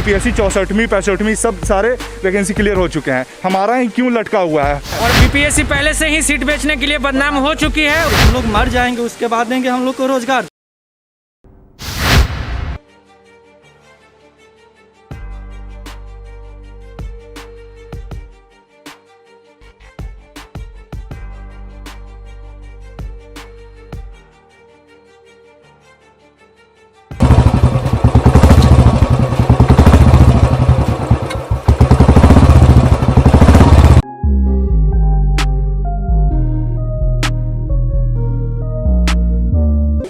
BPSC 64वीं 65वीं सब सारे vacancy clear हो चुके हैं, हमारा ही क्यों लटका हुआ है। और बीपीएससी पहले से ही सीट बेचने के लिए बदनाम हो चुकी है। हम लोग मर जाएंगे, उसके बाद देंगे हम लोग को रोजगार।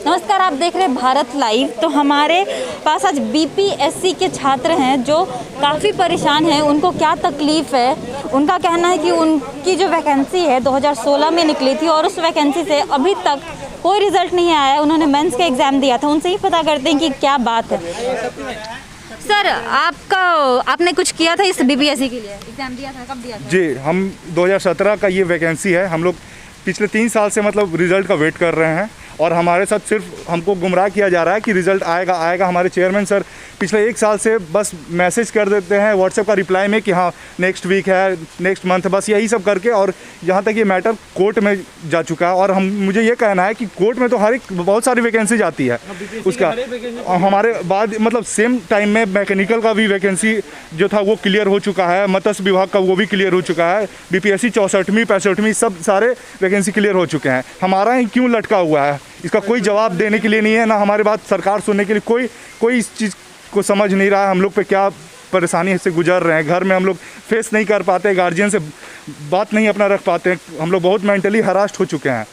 नमस्कार, आप देख रहे हैं भारत लाइव। तो हमारे पास आज बीपीएससी के छात्र हैं जो काफ़ी परेशान हैं। उनको क्या तकलीफ़ है, उनका कहना है कि उनकी जो वैकेंसी है 2016 में निकली थी और उस वैकेंसी से अभी तक कोई रिज़ल्ट नहीं आया है। उन्होंने मेंस का एग्ज़ाम दिया था, उनसे ही पता करते हैं कि क्या बात है। सर, आपने कुछ किया था इस बीपीएससी के लिए? एग्ज़ाम दिया था, कब दिया था? जी, हम 2017 का ये वैकेंसी है। हम लोग पिछले 3 साल से मतलब रिज़ल्ट का वेट कर रहे हैं और हमारे साथ सिर्फ हमको गुमराह किया जा रहा है कि रिज़ल्ट आएगा आएगा। हमारे चेयरमैन सर पिछले 1 साल से बस मैसेज कर देते हैं व्हाट्सएप का रिप्लाई में कि हाँ नेक्स्ट वीक है, नेक्स्ट मंथ, बस यही सब करके। और यहाँ तक ये मैटर कोर्ट में जा चुका है और मुझे ये कहना है कि कोर्ट में तो हर एक बहुत सारी वैकेंसी जाती है उसका। हमारे बाद मतलब सेम टाइम में मैकेनिकल का भी वैकेंसी जो था वो क्लियर हो चुका है, मत्स्य विभाग का वो भी क्लियर हो चुका है, बीपीएससी 64वीं 65वीं सब सारे वैकेंसी क्लियर हो चुके हैं। हमारा ही क्यों लटका हुआ है, इसका कोई जवाब देने के लिए नहीं है, ना हमारी बात सरकार सुनने के लिए कोई इस चीज़ को समझ नहीं रहा है। हम लोग पे क्या परेशानी से गुजर रहे हैं, घर में हम लोग फेस नहीं कर पाते, गार्जियन से बात नहीं अपना रख पाते, हम लोग बहुत मेंटली हरास्ट हो चुके हैं।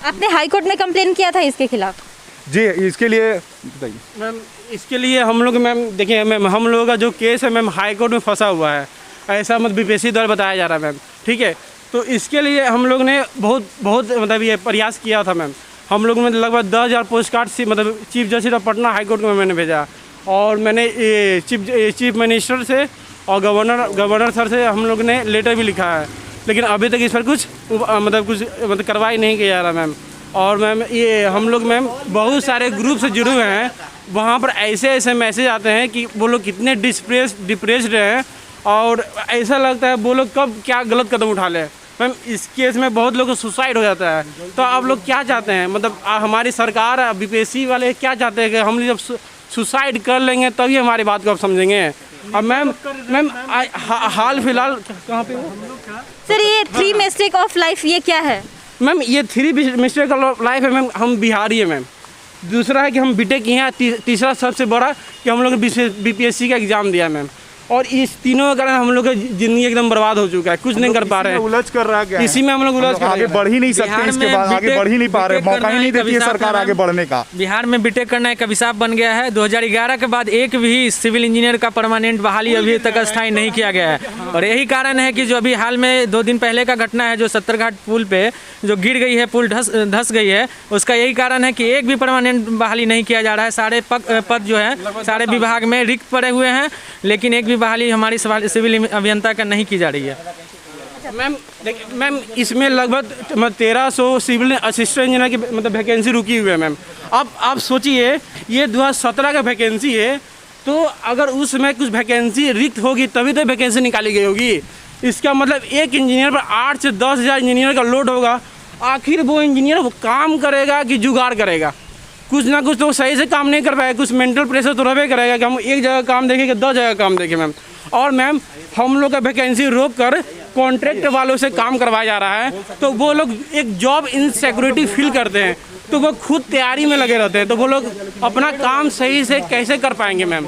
आपने हाई कोर्ट में कंप्लेन किया था इसके खिलाफ? जी, इसके लिए बताइए मैम। इसके लिए हम लोग मैम देखिए मैम, हम लोगों का जो केस है मैम हाई कोर्ट में फंसा हुआ है, ऐसा मत बीपीएससी द्वारा बताया जा रहा है मैम, ठीक है। तो इसके लिए हम लोग ने बहुत मतलब ये प्रयास किया था मैम। हम लोग में लगभग 10,000 पोस्ट कार्ड से मतलब chief justice of Patna high court में मैंने भेजा और मैंने चीफ मिनिस्टर से और गवर्नर सर से हम लोग ने लेटर भी लिखा है, लेकिन अभी तक इस पर कुछ कार्रवाई नहीं किया जा रहा मैम। और मैम ये हम लोग मैम बहुत सारे ग्रुप से जुड़े हुए हैं, वहाँ पर ऐसे मैसेज आते हैं कि वो लोग कितने डिप्रेस्ड हैं और ऐसा लगता है वो लोग कब क्या गलत कदम उठा लें। मैम इस केस में बहुत लोगों को सुसाइड हो जाता है। तो आप लोग क्या चाहते हैं, मतलब हमारी सरकार बीपीएससी वाले क्या चाहते हैं कि हम जब सुसाइड कर लेंगे तभी हमारी बात को आप समझेंगे। अब मैम हाल फिलहाल कहाँ पे हो सर, ये 3 मिस्टेक ऑफ लाइफ ये क्या है? मैम ये 3 मिस्टेक ऑफ लाइफ है मैम। हम बिहारी है मैम, दूसरा है कि हम बीटेक किए हैं, तीसरा सबसे बड़ा कि हम लोग ने बीपीएससी का एग्ज़ाम दिया मैम। और इस तीनों के कारण हम लोग का जिंदगी एकदम बर्बाद हो चुका है, कुछ नहीं कर पा रहे हैं, उलझ कर रहा है। इसी में हम लोग उलझ कर आगे बढ़ ही नहीं सकते, इसके बाद आगे बढ़ ही नहीं पा रहे, मौका ही नहीं देती है सरकार आगे बढ़ने का। बिहार में बीटेक करना एक अभिशाप बन गया है। 2011 के बाद एक भी सिविल इंजीनियर का परमानेंट बहाली अभी तक स्थायी नहीं किया गया है। और यही कारण है कि जो अभी हाल में 2 दिन पहले का घटना है, जो सत्तरघाट पुल पे जो गिर गई है, पुल धस गई है, उसका यही कारण है कि एक भी परमानेंट बहाली नहीं किया जा रहा है। सारे पद जो है सारे विभाग में रिक्त पड़े हुए हैं, लेकिन एक भी बहाली हमारी सिविल अभियंता का नहीं की जा रही है। मैम देखिए मैम, इसमें लगभग 1300 सिविल असिस्टेंट इंजीनियर की मतलब वैकेंसी रुकी हुई है मैम। अब आप सोचिए ये 2017 का वैकेंसी है, तो अगर उसमें कुछ वैकेंसी रिक्त होगी तभी तो वैकेंसी निकाली गई होगी। इसका मतलब एक इंजीनियर पर 8 से 10,000 इंजीनियर का लोड होगा। आखिर वो इंजीनियर वो काम करेगा कि जुगाड़ करेगा? कुछ ना कुछ तो सही से काम नहीं कर पाएगा, कुछ मेंटल प्रेशर तो रहबे करेगा कि हम एक जगह काम देखें कि 10 जगह काम देखें मैम। और मैम हम लोग का वैकेंसी रोक कर कॉन्ट्रैक्ट वालों से काम करवाया जा रहा है, तो वो लोग एक जॉब इनसिक्योरिटी फील करते हैं, तो वो खुद तैयारी में लगे रहते हैं, तो वो लोग अपना काम सही से कैसे कर पाएंगे मैम।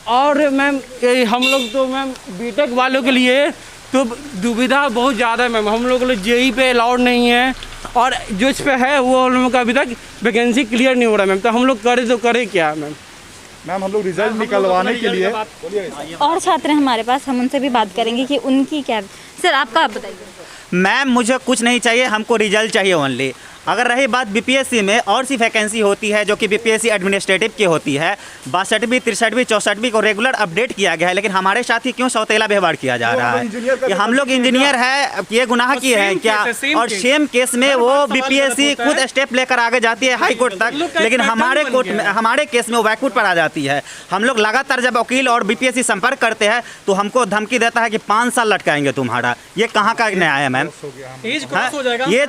और मैम हम लोग तो मैम बीटेक वालों के लिए तो दुविधा बहुत ज़्यादा है मैम। हम लोग के लिए जेई पे अलाउड नहीं है और जो इस पे है वो हम लोगों का अभी तक वैकेंसी क्लियर नहीं हो रहा मैम। तो हम लोग करें क्या मैम? मैम हम लोग रिजल्ट निकलवाने के लिए और छात्र हैं हमारे पास, हम उनसे भी बात करेंगे कि उनकी क्या। सर आपका आप बताइए। मैम मुझे कुछ नहीं चाहिए, हमको रिजल्ट चाहिए ओनली। अगर रही बात बीपीएससी में और सी वैकेंसी होती है जो कि बीपीएससी एडमिनिस्ट्रेटिव की होती है, 62वीं 63वीं 64वीं को रेगुलर अपडेट किया गया है, लेकिन हमारे साथ ही क्यों सौतेला व्यवहार किया जा रहा है? कि हम लोग इंजीनियर है, ये गुनाह किए हैं क्या? और सेम केस में वो बीपीएससी खुद स्टेप लेकर आगे जाती है हाई कोर्ट तक, लेकिन हमारे केस में वो बैकफुट पर आ जाती है। हम लोग लगातार जब वकील और बीपीएससी संपर्क करते हैं तो हमको धमकी देता है कि 5 साल लटकाएंगे तुम्हारा। ये कहाँ का न्याय है मैम? एज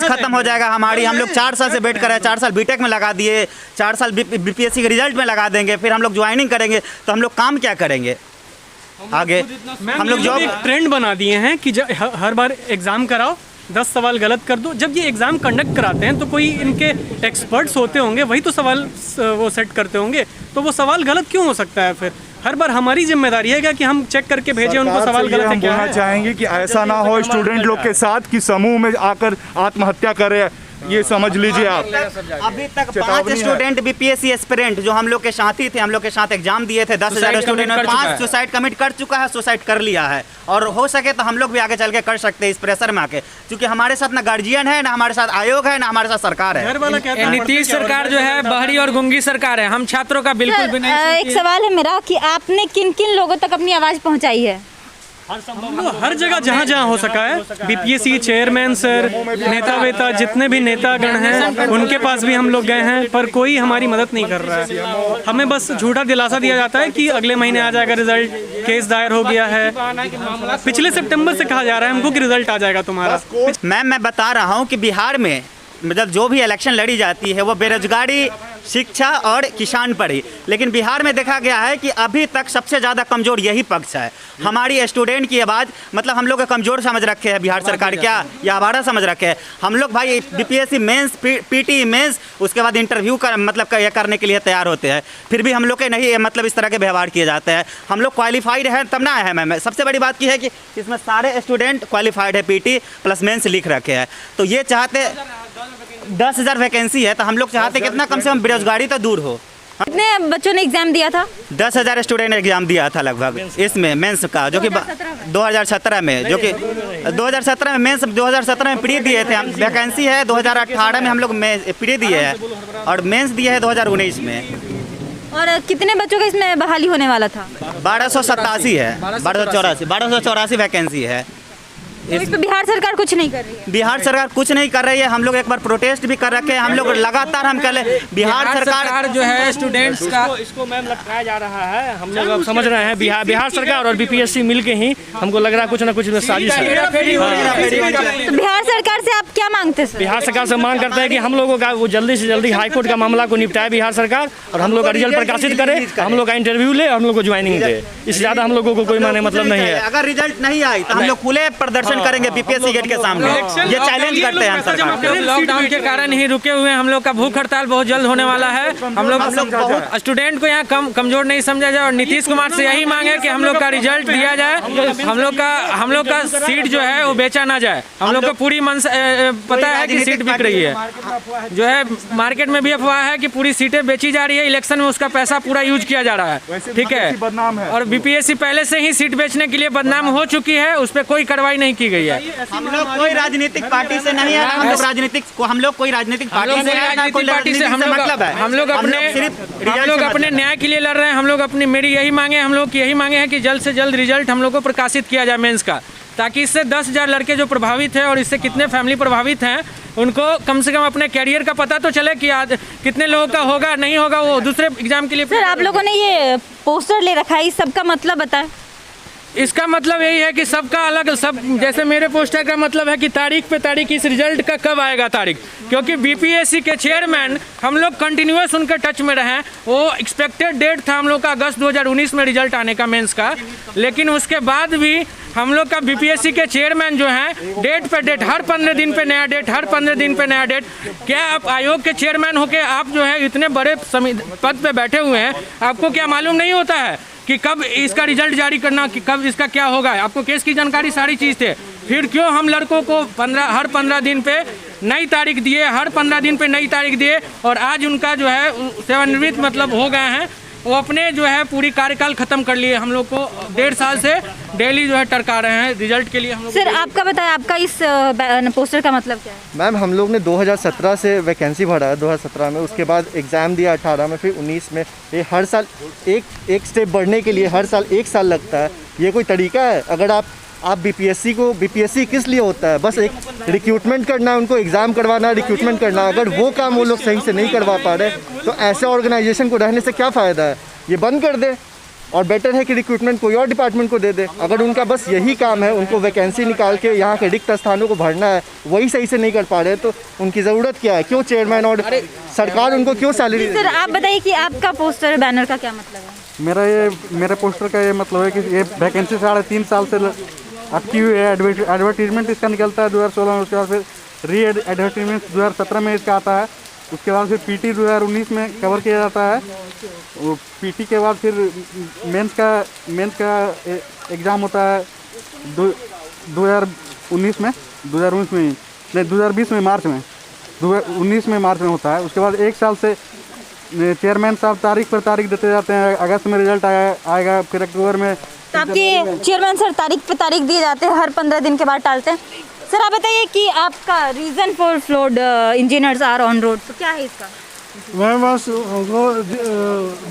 खत्म हो जाएगा हमारी। हम लोग 4 साल से वेट कर रहे हैं, 4 साल बीटेक में लगा दिए, 4 साल बीपीएससी के रिजल्ट में लगा देंगे, फिर हम लोग ज्वाइनिंग करेंगे तो हम लोग काम क्या करेंगे आगे? हम लोग जॉब ट्रेंड बना दिए हैं कि हर बार एग्जाम कराओ, 10 सवाल गलत कर दो। जब ये एग्जाम कंडक्ट कराते हैं तो कोई इनके एक्सपर्ट्स होते होंगे, वही तो सवाल वो सेट करते होंगे, तो वो सवाल गलत क्यों हो सकता है? फिर हर बार हमारी जिम्मेदारी है क्या कि हम चेक करके भेजें उनको सवाल गलत है क्या? हम बोलना चाहेंगे कि ऐसा ना हो स्टूडेंट लोग के साथ कि समूह में आकर आत्महत्या करे, ये समझ लीजिए आप। अभी तक 5 स्टूडेंट बीपीएससी एस्पिरेंट जो हम लोग के साथी थे, हम लोग के साथ एग्जाम दिए थे, 10,000 स्टूडेंट में 5 सुसाइड कमिट कर चुका है, सुसाइड कर लिया है। और हो सके तो हम लोग भी आगे चल के कर सकते हैं इस प्रेशर में आके, क्योंकि हमारे साथ ना गार्जियन है, ना हमारे साथ आयोग है, ना हमारे साथ सरकार है। नीतीश सरकार जो है बहरी और गुंगी सरकार है। हम छात्रों का बिल्कुल भी नहीं। एक सवाल है मेरा कि आपने किन किन लोगों तक अपनी आवाज़ पहुंचाई है? हर जगह जहाँ जहाँ हो सका है, बीपीएससी चेयरमैन सर, नेता वेता जितने भी नेतागण हैं उनके पास भी हम लोग गए हैं, पर कोई हमारी मदद नहीं कर रहा है। हमें बस झूठा दिलासा दिया जाता है कि अगले महीने आ जाएगा रिजल्ट, केस दायर हो गया है। पिछले सितंबर से कहा जा रहा है हमको कि रिजल्ट आ जाएगा तुम्हारा। मैम मैं बता रहा हूँ कि बिहार में मतलब जो भी इलेक्शन लड़ी जाती है वो बेरोजगारी, शिक्षा और किसान पर ही, लेकिन बिहार में देखा गया है कि अभी तक सबसे ज़्यादा कमज़ोर यही पक्ष है। हमारी स्टूडेंट की आवाज़ मतलब हम लोग कमज़ोर समझ रखे हैं बिहार सरकार, क्या या आवारा समझ रखे हैं हम लोग? भाई बीपीएससी मेंस, पीटी मेंस, उसके बाद इंटरव्यू कर मतलब ये करने के लिए तैयार होते हैं, फिर भी हम लोग के नहीं मतलब इस तरह के व्यवहार किए जाते हैं। हम लोग क्वालिफाइड है तब ना है मैम। सबसे बड़ी बात की है कि इसमें सारे स्टूडेंट क्वालिफाइड है, पीटी प्लस मेंस लिख रखे हैं। तो ये चाहते 10,000 वैकेंसी है तो हम लोग चाहते कितना कम से कम बेरोजगारी तो दूर हो। कितने बच्चों ने एग्जाम दिया था? 10,000 स्टूडेंट ने एग्जाम दिया था लगभग इसमें मेंस का, जो कि 2017 में, जो कि 2017 में मेंस, 2017 में प्री दिए थे हम। वैकेंसी है 2018 में हम लोग प्री दिए हैं और मेंस दिए है 2019 में। और कितने बच्चों का इसमें बहाली होने वाला था? 1287 है, 1284 वैकेंसी है। तो इस पे बिहार सरकार कुछ नहीं कर रही है? बिहार सरकार कुछ नहीं कर रही है। हम लोग एक बार प्रोटेस्ट भी कर रखे हैं, हम लोग लगातार हम कह बिहार सरकार जो है स्टूडेंट्स का इसको मैम लटकाया जा रहा है। हम लोग अब समझ रहे हैं बिहार सरकार और बीपीएससी मिल के ही हमको लग रहा है कुछ ना कुछ साजिश है। तो बिहार सरकार से आप क्या मांगते हैं? बिहार सरकार से मांग करते हैं कि हम लोगों का वो जल्दी से जल्दी हाईकोर्ट का मामला को निपटाए बिहार सरकार, और हम लोग का रिजल्ट प्रकाशित करे, हम लोग का इंटरव्यू ले, हम लोग को ज्वाइनिंग दे। इससे ज़्यादा हम लोगों को कोई माने मतलब नहीं है। अगर रिजल्ट नहीं आई तो हम लोग खुले प्रदर्शन करेंगे बीपीएससी गेट के सामने, ये चैलेंज करते हैं हम सरकार। लॉकडाउन के कारण ही रुके हुए हैं। हम लोग का भूख हड़ताल बहुत जल्द होने वाला है। हम लोग स्टूडेंट को यहाँ कमजोर नहीं समझा जाए, और नीतीश कुमार से यही मांग है कि हम लोग का रिजल्ट दिया जाए, हम लोग का सीट जो है वो बेचा ना जाए। हम लोग को पूरी मन पता है कि सीट बिक रही है, जो है मार्केट में भी अफवाह है कि पूरी सीटें बेची जा रही है, इलेक्शन में उसका पैसा पूरा यूज किया जा रहा है। ठीक है, और बीपीएससी पहले से ही सीट बेचने के लिए बदनाम हो चुकी है, उस पर कोई कार्रवाई नहीं की गई है। हम लोग कोई राजनीतिक पार्टी से नहीं है, हम लोग कोई राजनीतिक पार्टी से हम लोग अपने न्याय के लिए लड़ रहे हैं। हम लोग अपनी मेरी यही मांगे, हम लोग की यही मांगे हैं कि जल्द से जल्द रिजल्ट हम लोग को प्रकाशित किया जाए मेंस का, ताकि इससे 10,000 लड़के जो प्रभावित हैं और इससे कितने फैमिली प्रभावित हैं उनको कम से कम अपने कैरियर का पता तो चले कि आज कितने लोगों का होगा नहीं होगा वो दूसरे एग्जाम के लिए। सर आप लोगों ने ये पोस्टर ले रखा है, इस सब का मतलब बताएं। इसका मतलब यही है कि सबका अलग सब, जैसे मेरे पोस्टर का मतलब है कि तारीख पे तारीख इस रिजल्ट का कब आएगा तारीख, क्योंकि बीपीएससी के चेयरमैन हम लोग कंटिन्यूस उनके टच में रहे। वो एक्सपेक्टेड डेट था हम लोग का अगस्त 2019 में रिजल्ट आने का मेंस का, लेकिन उसके बाद भी हम लोग का बीपीएससी के चेयरमैन जो हैं डेट पे डेट, हर 15 दिन पे नया डेट, हर 15 दिन पे नया डेट। क्या आप आयोग के चेयरमैन होके आप जो है इतने बड़े पद पे बैठे हुए हैं, आपको क्या मालूम नहीं होता है कि कब इसका रिजल्ट जारी करना, कि कब इसका क्या होगा? आपको केस की जानकारी सारी चीज़ थे, फिर क्यों हम लड़कों को हर 15 दिन पे नई तारीख दिए, हर 15 दिन पे नई तारीख दिए, और आज उनका जो है सेवानिवृत्त मतलब हो गए हैं। वो अपने जो है पूरी कार्यकाल खत्म कर लिए। हम लोग को 1.5 साल से डेली जो है टरका रहे हैं रिजल्ट के लिए। हम लोग सर आपका बताएं, आपका इस पोस्टर का मतलब क्या है? मैम हम लोग ने 2017 से वैकेंसी भरा है 2017 में, उसके बाद एग्ज़ाम दिया 18 में, फिर 19 में। ये हर साल एक स्टेप बढ़ने के लिए हर साल 1 साल लगता है। ये कोई तरीका है? अगर आप बीपीएससी किस लिए होता है? बस एक रिक्रूटमेंट करना है, उनको एग्ज़ाम करवाना है, रिक्रूटमेंट करना है। अगर वो काम वो लोग सही से नहीं करवा पा रहे तो ऐसे ऑर्गेनाइजेशन को रहने से क्या फ़ायदा है? ये बंद कर दे और बेटर है कि रिक्रूटमेंट कोई और डिपार्टमेंट को दे दे। अगर उनका बस यही काम है, उनको वैकेंसी निकाल के यहाँ के रिक्त स्थानों को भरना है, वही सही से नहीं कर पा रहे तो उनकी ज़रूरत क्या है? क्यों चेयरमैन और सरकार उनको क्यों सैलरी? सर आप बताइए कि आपका पोस्टर बैनर का क्या मतलब है? मेरे पोस्टर का ये मतलब है कि ये वैकेंसी 3.5 साल से अटकी हुई है। एडवर्टीजमेंट इसका निकलता है 2016 में, उसके बाद फिर री एडवर्टीजमेंट 2017 में इसका आता है, उसके बाद फिर पीटी 2019 में कवर किया जाता है। वो पीटी के बाद फिर मेंस का एग्ज़ाम होता है 2019 में नहीं 2020 में मार्च में 2019 में मार्च में होता है। उसके बाद 1 साल से चेयरमैन साहब तारीख पर तारीख देते जाते हैं। अगस्त में रिजल्ट आएगा, फिर अक्टूबर में। तो आपके चेयरमैन सर तारीख पे तारीख दिए जाते हैं, हर 15 दिन के बाद टालते हैं। सर आप बताइए कि आपका reason for flood engineers are on road, तो क्या है इसका? मैं बस हमको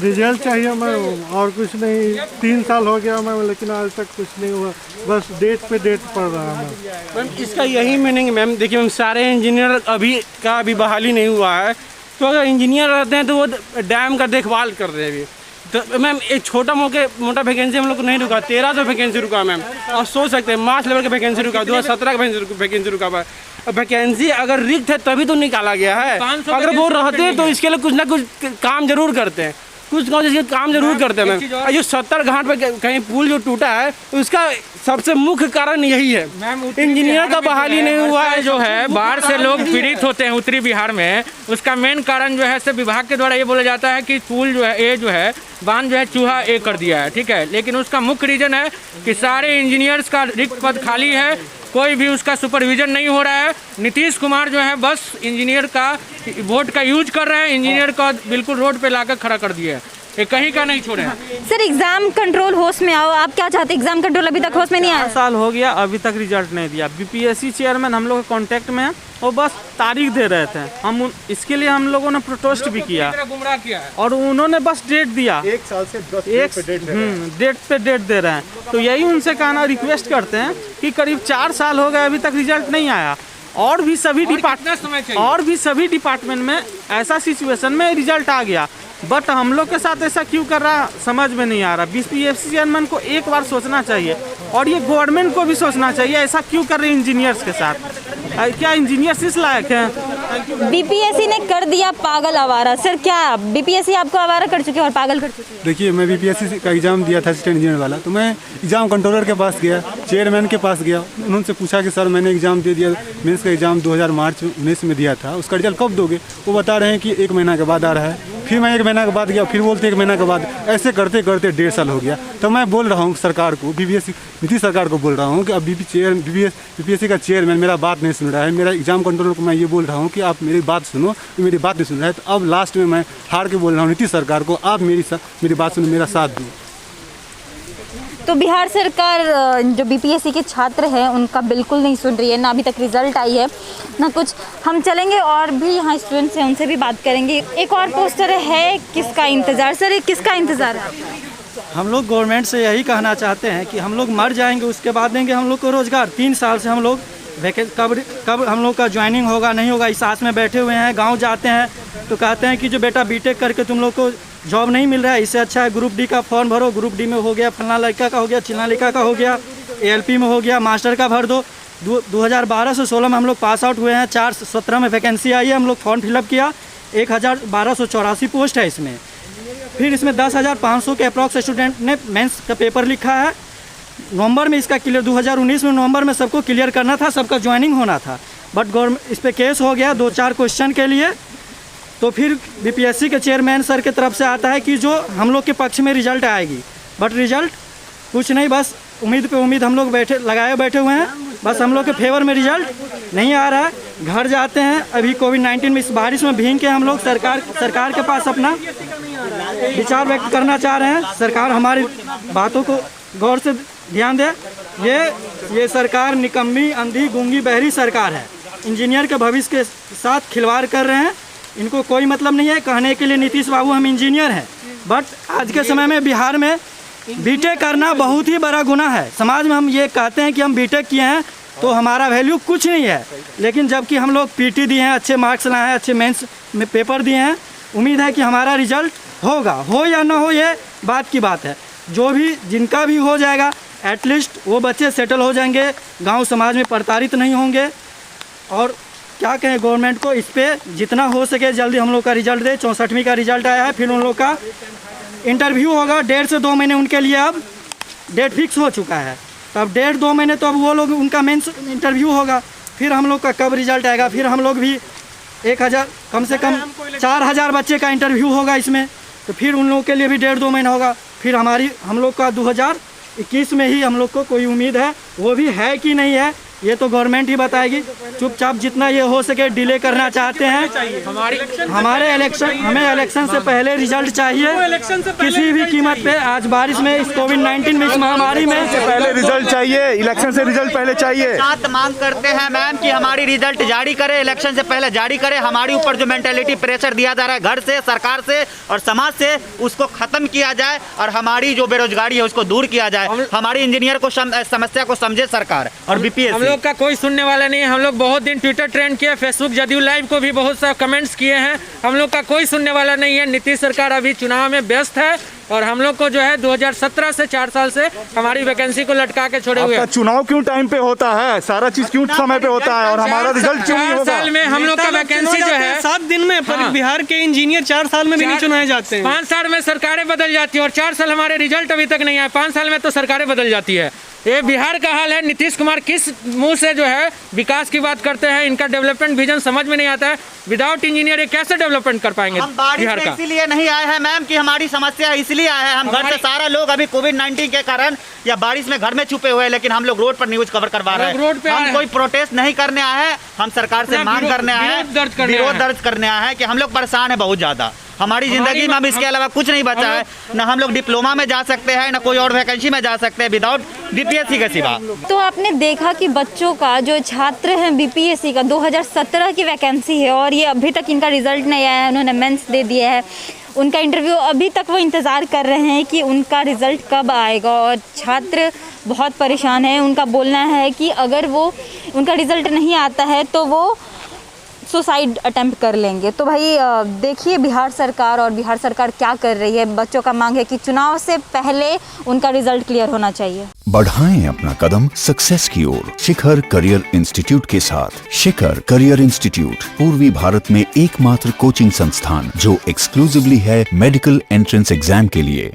रिजल्ट चाहिए मैम, और कुछ नहीं। 3 साल हो गया मैम, लेकिन आज तक कुछ नहीं हुआ, बस डेट पे डेट पड़ रहा है मैम। इसका यही मीनिंग मैम, देखिए मैम, सारे इंजीनियर अभी बहाली नहीं हुआ है। तो अगर इंजीनियर रहते हैं तो वो डैम का देखभाल कर रहे हैं अभी। तो मैम एक छोटा मोटा वैकेंसी हम लोग को नहीं रुका, 1300 वैकेंसी रुका मैम। और सोच सकते हैं मार्च लेवल का वैकेंसी रुका, 2017 का वैकेंसी रुका हुआ है। वैकेंसी अगर रिक्त है तभी तो निकाला गया है। अगर वो रहते हैं तो इसके लिए कुछ ना कुछ काम जरूर करते हैं, कुछ काम जरूर करते हैं मैम। जो 70 घाट पे कहीं पुल जो टूटा है उसका सबसे मुख्य कारण यही है, इंजीनियर का बहाली नहीं हुआ है। जो है बाढ़ से लोग पीड़ित होते हैं उत्तरी बिहार में, उसका मेन कारण जो है से विभाग के द्वारा ये बोला जाता है कि पुल जो है ये जो है बांध जो है चूहा ए कर दिया है, ठीक है। लेकिन उसका मुख्य रीजन है कि सारे इंजीनियर्स का रिक्त पद खाली है, कोई भी उसका सुपरविजन नहीं हो रहा है। नीतीश कुमार जो है बस इंजीनियर का वोट का यूज कर रहे हैं, इंजीनियर का बिल्कुल रोड पे लाकर खड़ा कर दिया है, ये कहीं का नहीं छोड़े हैं। सर एग्जाम कंट्रोल होश में आओ, आप क्या चाहते हैं? एग्जाम कंट्रोल अभी तक होश में नहीं आया। 4 साल हो गया, अभी तक रिजल्ट नहीं दिया। बीपीएससी चेयरमैन हम लोग के कांटेक्ट में हैं, वो बस तारीख दे रहे थे। इसके लिए हम लोगों ने प्रोटेस्ट भी किया गुमराह किया है, और उन्होंने बस डेट दिया, 1 साल से 10 डेट पे डेट दे रहे हैं। तो यही उनसे कहना रिक्वेस्ट करते हैं कि करीब 4 साल हो गए, अभी तक रिजल्ट नहीं आया। और भी सभी डिपार्टमेंट में ऐसा सिचुएशन में रिजल्ट आ गया, बट हम लोग के साथ ऐसा क्यों कर रहा समझ में नहीं आ रहा। बीपीएससी चेयरमैन को एक बार सोचना चाहिए, और ये गवर्नमेंट को भी सोचना चाहिए, ऐसा क्यों कर रहे हैं इंजीनियर्स के साथ। क्या इंजीनियर्स इस लायक हैं? बीपीएससी ने कर दिया पागल आवारा। सर क्या बीपीएससी आपको आवारा कर चुकी है और पागल कर चुकी है? देखिए, मैं बीपीएससी का एग्ज़ाम दिया था असिस्टेंट इंजीनियर वाला, तो मैं एग्ज़ाम कंट्रोलर के पास गया, चेयरमैन के पास गया, उन्होंने पूछा कि सर मैंने एग्ज़ाम दे दिया, मेंस का एग्ज़ाम 2019 में दिया था, उसका रिजल्ट कब दोगे? वो बता रहे हैं कि 1 महीना के बाद आ रहा है। फिर मैं 1 महीना के बाद गया, फिर बोलते 1 महीना के बाद। ऐसे करते करते 1.5 साल हो गया। तो मैं बोल रहा हूँ सरकार को, बीपीएससी नीतीश सरकार को बोल रहा हूँ कि अब बीपीएससी का चेयरमैन मेरा बात नहीं सुन रहा है। मेरा एग्जाम कंट्रोलर को मैं ये बोल रहा हूँ कि आप मेरी बात सुनो, मेरी बात नहीं सुन रहा है। तो अब लास्ट में मैं हार के बोल रहा हूँ नीतीश सरकार को, आप मेरी बात सुनो, मेरा साथ दो। तो बिहार सरकार जो बीपीएससी के छात्र हैं उनका बिल्कुल नहीं सुन रही है, ना अभी तक रिजल्ट आई है ना कुछ। हम चलेंगे और भी यहाँ स्टूडेंट्स हैं, उनसे भी बात करेंगे। एक और पोस्टर है, किसका इंतज़ार? सर ये किसका इंतज़ार है? हम लोग गवर्नमेंट से यही कहना चाहते हैं कि हम लोग मर जाएंगे, उसके बाद देंगे हम लोग को रोज़गार। 3 साल से हम लोग कब हम लोग का ज्वाइनिंग होगा नहीं होगा इस आस में बैठे हुए हैं। गांव जाते हैं तो कहते हैं कि जो बेटा बीटेक करके तुम लोग को जॉब नहीं मिल रहा है, इससे अच्छा है ग्रुप डी का फॉर्म भरो। ग्रुप डी में हो गया फलना लड़का का हो गया, चिल्ला लड़का का हो गया, एएलपी में हो गया, मास्टर का भर दो। 2012 से 16 में हम लोग पास आउट हुए हैं। 417 में वैकेंसी आई है, हम लोग फॉर्म फिलअप किया। 1284 पोस्ट है इसमें। फिर इसमें 10,500 के अप्रॉक्स स्टूडेंट ने मेंस का पेपर लिखा है। नवंबर में इसका क्लियर, 2019 में नवंबर में सबको क्लियर करना था, सबका ज्वाइनिंग होना था, बट गवर्नमेंट इस पर केस हो गया 2-4 क्वेश्चन के लिए। तो फिर बीपीएससी के चेयरमैन सर के तरफ से आता है कि जो हम लोग के पक्ष में रिजल्ट आएगी, बट रिजल्ट कुछ नहीं, बस उम्मीद पे उम्मीद हम लोग लगाए बैठे हुए हैं। बस हम लोग के फेवर में रिजल्ट नहीं आ रहा है। घर जाते हैं। अभी कोविड-19 में इस बारिश में भीग के हम लोग सरकार के पास अपना विचार व्यक्त करना चाह रहे हैं। सरकार हमारी बातों को गौर से ध्यान दे। ये सरकार निकम्मी, अंधी, गूंगी, बहरी सरकार है। इंजीनियर के भविष्य के साथ खिलवाड़ कर रहे हैं। इनको कोई मतलब नहीं है कहने के लिए नीतीश बाबू हम इंजीनियर हैं, बट आज के समय में बिहार में बीटेक करना बहुत ही बड़ा गुनाह है। समाज में हम ये कहते हैं कि हम बीटेक किए हैं तो हमारा वैल्यू कुछ नहीं है, लेकिन जबकि हम लोग पीटी दिए हैं, अच्छे मार्क्स लाए हैं, अच्छे मेंस में पेपर दिए हैं, उम्मीद है कि हमारा रिजल्ट होगा। हो या ना हो ये बात की बात है। जो भी जिनका भी हो जाएगा, एटलीस्ट वो बच्चे सेटल हो जाएंगे, गांव समाज में प्रताड़ित नहीं होंगे। और क्या कहें गवर्नमेंट को, इस पर जितना हो सके जल्दी हम लोग का रिजल्ट दे। 64वीं का रिजल्ट आया है, फिर उन लोग का इंटरव्यू होगा। 1.5 से 2 महीने उनके लिए अब डेट फिक्स हो चुका है। तब 1.5-2 महीने तो अब वो लोग उनका मेंस इंटरव्यू होगा। फिर हम लोग का कब रिजल्ट आएगा, फिर हम लोग भी 1000 कम से कम 4000 बच्चे का इंटरव्यू होगा इसमें, तो फिर उन लोगों के लिए भी 1.5-2 महीना होगा। फिर हम लोग का 2021 में ही हम लोग को कोई उम्मीद है, वो भी है कि नहीं है ये तो गवर्नमेंट ही बताएगी। चुपचाप जितना ये हो सके डिले करना चाहते हैं। हमें इलेक्शन से पहले रिजल्ट चाहिए किसी भी कीमत पे। आज बारिश में, इस कोविड-19 में, इस महामारी में पहले रिजल्ट चाहिए, इलेक्शन से रिजल्ट पहले चाहिए। साथ मांग करते हैं मैम कि हमारी रिजल्ट जारी करे, इलेक्शन से पहले जारी करे। हमारे ऊपर जो मेंटेलिटी प्रेशर दिया जा रहा है घर से, सरकार से और समाज से, उसको खत्म किया जाए और हमारी जो बेरोजगारी है उसको दूर किया जाए। हमारी इंजीनियर को समस्या को समझे सरकार और बीपीएससी। हम लोग का कोई सुनने वाला नहीं है। हम लोग बहुत दिन ट्विटर ट्रेंड किए, फेसबुक जदयू लाइव को भी बहुत सा कमेंट्स किए हैं। हम लोग का कोई सुनने वाला नहीं है। नीतीश सरकार अभी चुनाव में व्यस्त है और हम लोग को जो है 2017 से 4 साल से हमारी वैकेंसी को लटका के छोड़े हुए हैं। चुनाव क्यों टाइम पे होता है, सारा चीज क्यों समय पे होता है और हमारा रिजल्ट क्यों नहीं होगा? 4 साल में हम लोग का वैकेंसी जो है 7 दिन में, पर बिहार के इंजीनियर 4 साल में भी नहीं चुनाए जाते हैं। 5 साल में सरकारें बदल जाती है और 4 साल हमारे रिजल्ट अभी तक नहीं आए। 5 साल में तो सरकारें बदल जाती है। ये बिहार का हाल है। नीतीश कुमार किस मुंह से जो है विकास की बात करते हैं, इनका डेवलपमेंट विजन समझ में नहीं आता है। विदाउट इंजीनियर ये कैसे डेवलपमेंट कर पाएंगे बिहार का? इसीलिए नहीं आए हैं मैम कि हमारी समस्या इसलिए आए हैं। हम घर से सारा लोग अभी कोविड-19 के कारण या बारिश में घर में छुपे हुए हैं, लेकिन हम लोग रोड पर न्यूज कवर करवा रहे हैं। रोड पे हम कोई प्रोटेस्ट नहीं करने आए हैं, हम सरकार से मांग करने आए हैं, विरोध दर्ज करने आए हैं कि हम लोग परेशान है बहुत ज्यादा। हमारी जिंदगी में अब इसके अलावा कुछ नहीं बचा है। ना हम लोग डिप्लोमा में जा सकते हैं, ना कोई और वैकेंसी में जा सकते हैं विदाउट बीपीएससी के सिवा। तो आपने देखा कि बच्चों का जो छात्र हैं बीपीएससी का 2017 की वैकेंसी है और ये अभी तक इनका रिजल्ट नहीं आया है। उन्होंने मेंस दे दिया है, उनका इंटरव्यू अभी तक वो इंतज़ार कर रहे हैं कि उनका रिज़ल्ट कब आएगा। और छात्र बहुत परेशान हैं। उनका बोलना है कि अगर वो उनका रिज़ल्ट नहीं आता है तो वो सुसाइड अटेम्प्ट कर लेंगे। तो भाई देखिए बिहार सरकार क्या कर रही है। बच्चों का मांग है कि चुनाव से पहले उनका रिजल्ट क्लियर होना चाहिए। बढ़ाएं अपना कदम सक्सेस की ओर शिखर करियर इंस्टीट्यूट के साथ। शिखर करियर इंस्टीट्यूट पूर्वी भारत में एकमात्र कोचिंग संस्थान जो एक्सक्लूसिवली है मेडिकल एंट्रेंस एग्जाम के लिए।